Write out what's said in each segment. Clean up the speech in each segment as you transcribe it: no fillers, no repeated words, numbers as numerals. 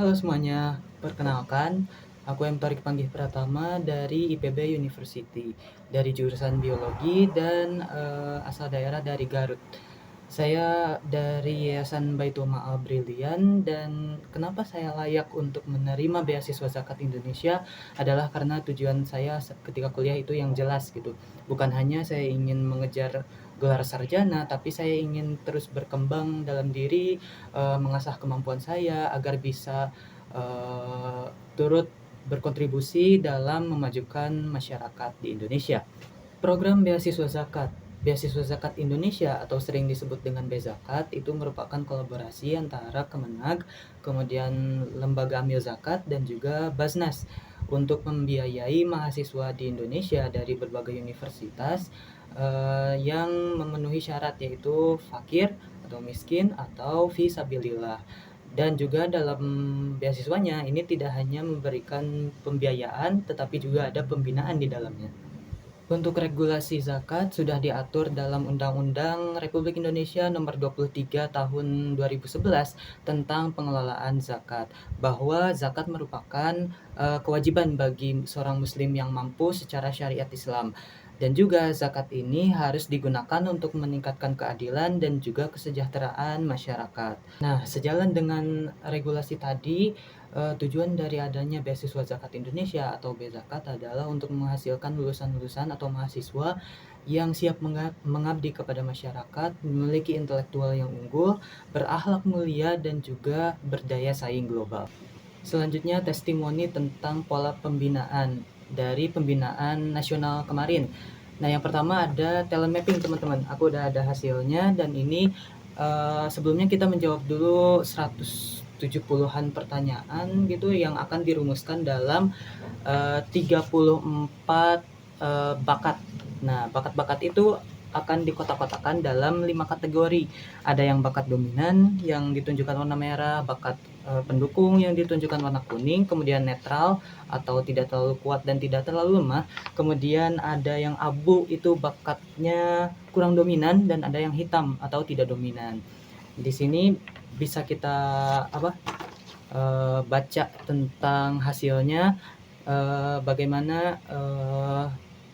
Halo semuanya, perkenalkan, aku M. Torik Panggih Pratama dari IPB University, dari jurusan Biologi dan asal daerah dari Garut. Saya dari Yayasan Baitul Ma'al Brilian dan kenapa saya layak untuk menerima beasiswa Zakat Indonesia adalah karena tujuan saya ketika kuliah itu yang jelas gitu. Bukan hanya saya ingin mengejar gelar sarjana, tapi saya ingin terus berkembang dalam diri, mengasah kemampuan saya agar bisa turut berkontribusi dalam memajukan masyarakat di Indonesia. Program beasiswa zakat. Beasiswa Zakat Indonesia atau sering disebut dengan Bezakat itu merupakan kolaborasi antara Kemenag, kemudian Lembaga Amil Zakat dan juga Basnas untuk membiayai mahasiswa di Indonesia dari berbagai universitas yang memenuhi syarat yaitu fakir atau miskin atau fisabilillah. Dan juga dalam beasiswanya ini tidak hanya memberikan pembiayaan tetapi juga ada pembinaan di dalamnya. Untuk regulasi zakat sudah diatur dalam Undang-Undang Republik Indonesia Nomor 23 Tahun 2011 tentang pengelolaan zakat, bahwa zakat merupakan kewajiban bagi seorang muslim yang mampu secara syariat Islam. Dan juga zakat ini harus digunakan untuk meningkatkan keadilan dan juga kesejahteraan masyarakat. Nah, sejalan dengan regulasi tadi, tujuan dari adanya beasiswa Zakat Indonesia atau Bezakat adalah untuk menghasilkan lulusan-lulusan atau mahasiswa yang siap mengabdi kepada masyarakat, memiliki intelektual yang unggul, berakhlak mulia, dan juga berdaya saing global. Selanjutnya, testimoni tentang pola pembinaan dari pembinaan nasional kemarin. Nah, yang pertama ada talent mapping, teman-teman. Aku udah ada hasilnya dan ini sebelumnya kita menjawab dulu 170-an pertanyaan gitu yang akan dirumuskan dalam 34 bakat. Nah, bakat-bakat itu akan dikotak-kotakan dalam 5 kategori. Ada yang bakat dominan yang ditunjukkan warna merah, bakat pendukung yang ditunjukkan warna kuning, kemudian netral atau tidak terlalu kuat dan tidak terlalu lemah. Kemudian ada yang abu, itu bakatnya kurang dominan, dan ada yang hitam atau tidak dominan. Di sini bisa kita baca tentang hasilnya, bagaimana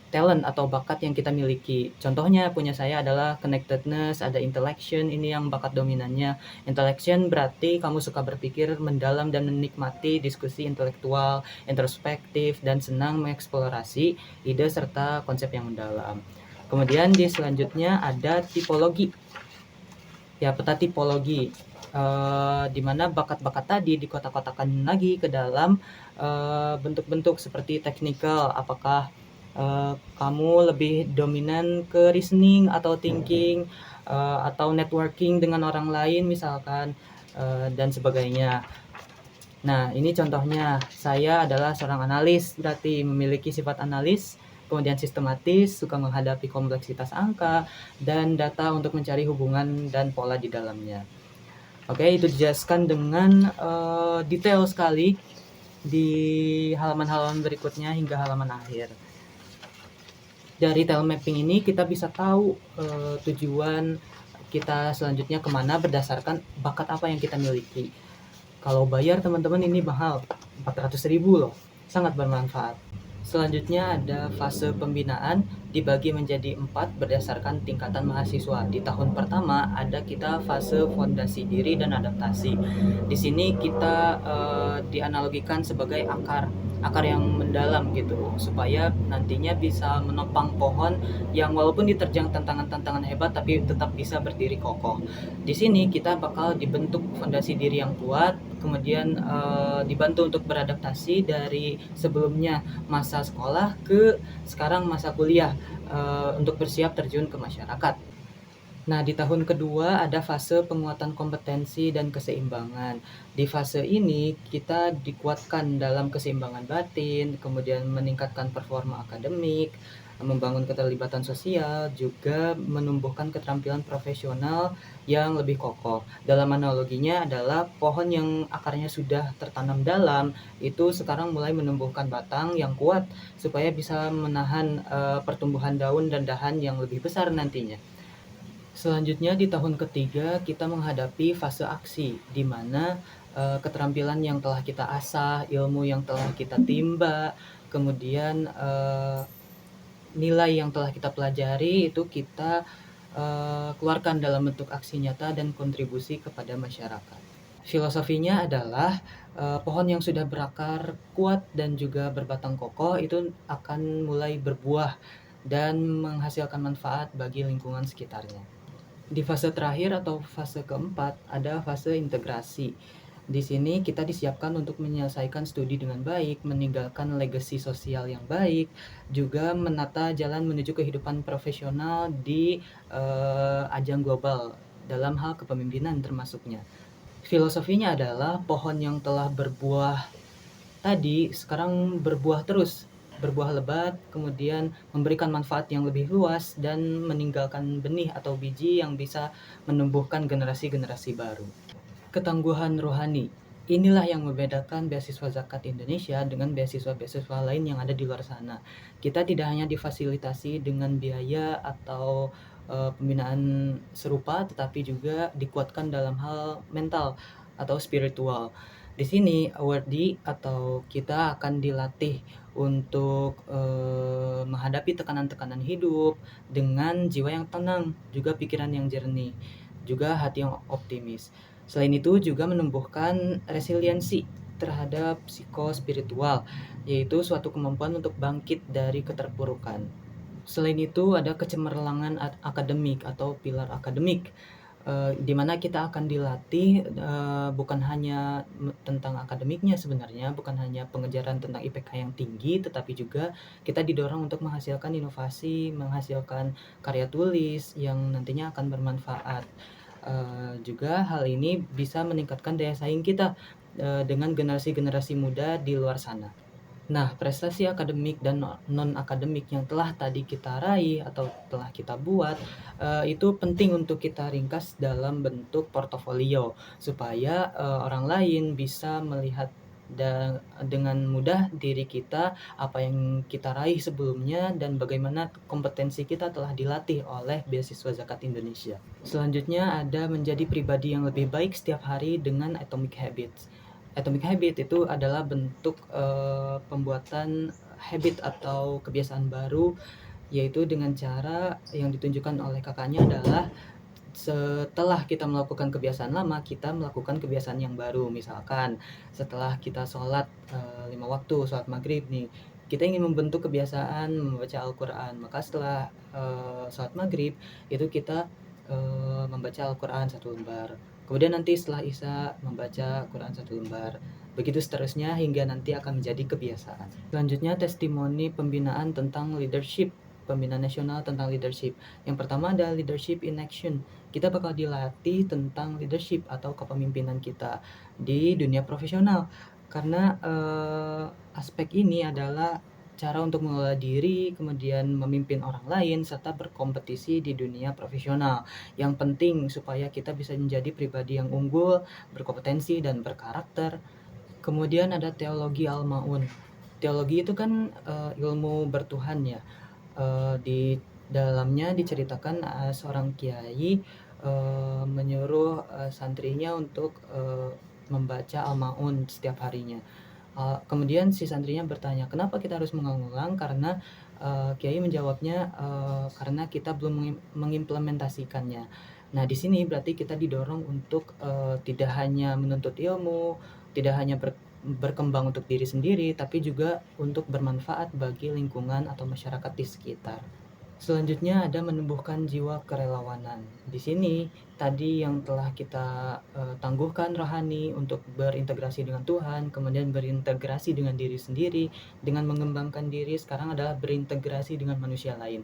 talent atau bakat yang kita miliki. Contohnya punya saya adalah connectedness, ada intellection, ini yang bakat dominannya. Intellection berarti kamu suka berpikir mendalam dan menikmati diskusi intelektual, introspektif, dan senang mengeksplorasi ide serta konsep yang mendalam. Kemudian di selanjutnya ada tipologi. Ya, peta tipologi. Di mana bakat-bakat tadi dikotak-kotakan lagi ke dalam bentuk-bentuk seperti technical, apakah kamu lebih dominan ke reasoning atau thinking, atau networking dengan orang lain misalkan, dan sebagainya. Nah, ini contohnya, saya adalah seorang analis, berarti memiliki sifat analis, kemudian sistematis, suka menghadapi kompleksitas angka, dan data untuk mencari hubungan dan pola di dalamnya. Oke, itu dijelaskan dengan detail sekali di halaman-halaman berikutnya hingga halaman akhir. Dari talent mapping ini kita bisa tahu tujuan kita selanjutnya kemana berdasarkan bakat apa yang kita miliki. Kalau bayar teman-teman ini mahal, 400.000 loh, sangat bermanfaat. Selanjutnya ada fase pembinaan, dibagi menjadi 4 berdasarkan tingkatan mahasiswa. Di tahun pertama ada kita fase fondasi diri dan adaptasi. Di sini kita dianalogikan sebagai akar yang mendalam gitu, supaya nantinya bisa menopang pohon yang walaupun diterjang tantangan-tantangan hebat tapi tetap bisa berdiri kokoh. Di sini kita bakal dibentuk fondasi diri yang kuat, kemudian dibantu untuk beradaptasi dari sebelumnya masa sekolah ke sekarang masa kuliah, untuk bersiap terjun ke masyarakat. Nah, di tahun kedua ada fase penguatan kompetensi dan keseimbangan. Di fase ini kita dikuatkan dalam keseimbangan batin, kemudian meningkatkan performa akademik, membangun keterlibatan sosial, juga menumbuhkan keterampilan profesional yang lebih kokoh. Dalam analoginya adalah pohon yang akarnya sudah tertanam dalam, itu sekarang mulai menumbuhkan batang yang kuat supaya bisa menahan pertumbuhan daun dan dahan yang lebih besar nantinya. Selanjutnya di tahun ketiga kita menghadapi fase aksi, di mana, keterampilan yang telah kita asah, ilmu yang telah kita timba, kemudian, nilai yang telah kita pelajari itu kita, keluarkan dalam bentuk aksi nyata dan kontribusi kepada masyarakat. Filosofinya adalah, pohon yang sudah berakar kuat dan juga berbatang kokoh itu akan mulai berbuah dan menghasilkan manfaat bagi lingkungan sekitarnya. Di fase terakhir atau fase keempat ada fase integrasi. Di sini kita disiapkan untuk menyelesaikan studi dengan baik, meninggalkan legasi sosial yang baik, juga menata jalan menuju kehidupan profesional di ajang global dalam hal kepemimpinan termasuknya. Filosofinya adalah pohon yang telah berbuah tadi sekarang berbuah terus, berbuah lebat, kemudian memberikan manfaat yang lebih luas dan meninggalkan benih atau biji yang bisa menumbuhkan generasi-generasi baru. Ketangguhan rohani, inilah yang membedakan beasiswa zakat Indonesia dengan beasiswa-beasiswa lain yang ada di luar sana. Kita tidak hanya difasilitasi dengan biaya atau pembinaan serupa, tetapi juga dikuatkan dalam hal mental atau spiritual. Di sini awardee atau kita akan dilatih untuk menghadapi tekanan-tekanan hidup dengan jiwa yang tenang, juga pikiran yang jernih, juga hati yang optimis. Selain itu juga menumbuhkan resiliensi terhadap psikospiritual, yaitu suatu kemampuan untuk bangkit dari keterpurukan. Selain itu ada kecemerlangan akademik atau pilar akademik, di mana kita akan dilatih, bukan hanya tentang akademiknya sebenarnya, bukan hanya pengejaran tentang IPK yang tinggi, tetapi juga kita didorong untuk menghasilkan inovasi, menghasilkan karya tulis yang nantinya akan bermanfaat. Juga hal ini bisa meningkatkan daya saing kita, dengan generasi-generasi muda di luar sana. Nah, prestasi akademik dan non-akademik yang telah tadi kita raih atau telah kita buat, itu penting untuk kita ringkas dalam bentuk portofolio, supaya, orang lain bisa melihat dengan mudah diri kita, apa yang kita raih sebelumnya, dan bagaimana kompetensi kita telah dilatih oleh beasiswa zakat Indonesia. Selanjutnya ada menjadi pribadi yang lebih baik setiap hari dengan Atomic Habits. Atomic Habit itu adalah bentuk pembuatan habit atau kebiasaan baru, yaitu dengan cara yang ditunjukkan oleh kakaknya adalah setelah kita melakukan kebiasaan lama, kita melakukan kebiasaan yang baru. Misalkan setelah kita sholat 5 waktu, sholat maghrib nih, kita ingin membentuk kebiasaan membaca Al-Quran, maka setelah sholat maghrib itu kita membaca Al-Quran 1 lembar. Kemudian nanti setelah Isya membaca Quran 1 lembar. Begitu seterusnya hingga nanti akan menjadi kebiasaan. Selanjutnya testimoni pembinaan tentang leadership, pembinaan nasional tentang leadership. Yang pertama adalah leadership in action. Kita bakal dilatih tentang leadership atau kepemimpinan kita di dunia profesional. Karena aspek ini adalah cara untuk mengelola diri, kemudian memimpin orang lain, serta berkompetisi di dunia profesional. Yang penting supaya kita bisa menjadi pribadi yang unggul, berkompetensi, dan berkarakter. Kemudian ada teologi Al-Ma'un. Teologi itu kan ilmu bertuhan ya. Di dalamnya diceritakan seorang kiai menyuruh santrinya untuk membaca Al-Ma'un setiap harinya. Kemudian si santrinya bertanya, "Kenapa kita harus mengulang?" Karena kiai menjawabnya, "Karena kita belum mengimplementasikannya." Nah, di sini berarti kita didorong untuk tidak hanya menuntut ilmu, tidak hanya berkembang untuk diri sendiri, tapi juga untuk bermanfaat bagi lingkungan atau masyarakat di sekitar. Selanjutnya ada menumbuhkan jiwa kerelawanan. Di sini tadi yang telah kita tangguhkan rohani untuk berintegrasi dengan Tuhan, kemudian berintegrasi dengan diri sendiri, dengan mengembangkan diri, sekarang adalah berintegrasi dengan manusia lain.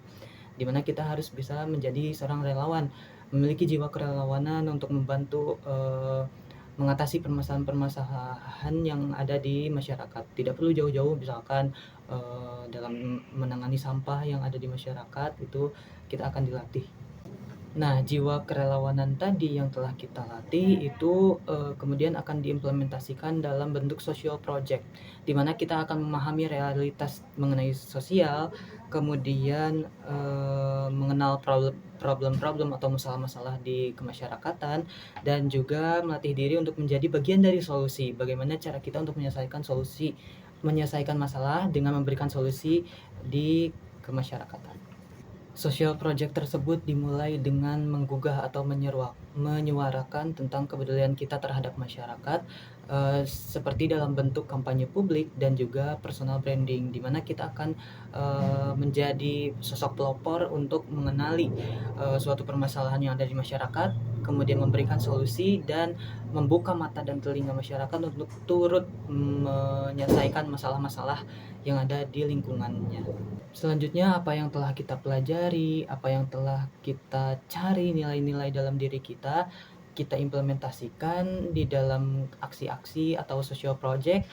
Di mana kita harus bisa menjadi seorang relawan, memiliki jiwa kerelawanan untuk membantu mengatasi permasalahan-permasalahan yang ada di masyarakat. Tidak perlu jauh-jauh, misalkan dalam menangani sampah yang ada di masyarakat itu kita akan dilatih. Nah, jiwa kerelawanan tadi yang telah kita latih itu, kemudian akan diimplementasikan dalam bentuk social project, di mana kita akan memahami realitas mengenai sosial, kemudian, mengenal problem-problem atau masalah-masalah di kemasyarakatan, dan juga melatih diri untuk menjadi bagian dari solusi. Bagaimana cara kita untuk menyelesaikan masalah dengan memberikan solusi di kemasyarakatan. Social project tersebut dimulai dengan menggugah atau menyuarakan tentang kepedulian kita terhadap masyarakat, seperti dalam bentuk kampanye publik dan juga personal branding, di mana kita akan, menjadi sosok pelopor untuk mengenali, suatu permasalahan yang ada di masyarakat, kemudian memberikan solusi dan membuka mata dan telinga masyarakat untuk turut menyelesaikan masalah-masalah yang ada di lingkungannya. Selanjutnya, apa yang telah kita pelajari, apa yang telah kita cari nilai-nilai dalam diri kita implementasikan di dalam aksi-aksi atau social project,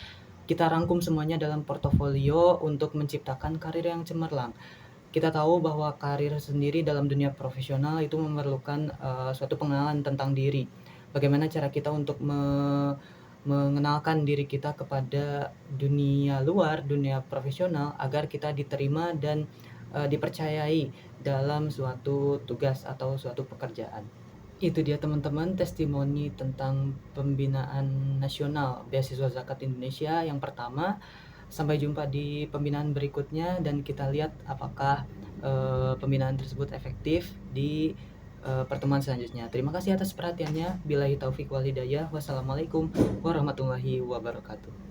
kita rangkum semuanya dalam portofolio untuk menciptakan karir yang cemerlang. Kita tahu bahwa karir sendiri dalam dunia profesional itu memerlukan, suatu pengenalan tentang diri. Bagaimana cara kita untuk mengenalkan diri kita kepada dunia luar, dunia profesional, agar kita diterima dan, dipercayai dalam suatu tugas atau suatu pekerjaan. Itu dia teman-teman testimoni tentang pembinaan nasional beasiswa zakat Indonesia yang pertama. Sampai jumpa di pembinaan berikutnya dan kita lihat apakah, pembinaan tersebut efektif di, pertemuan selanjutnya. Terima kasih atas perhatiannya. Billahi taufik wal hidayah. Wassalamualaikum warahmatullahi wabarakatuh.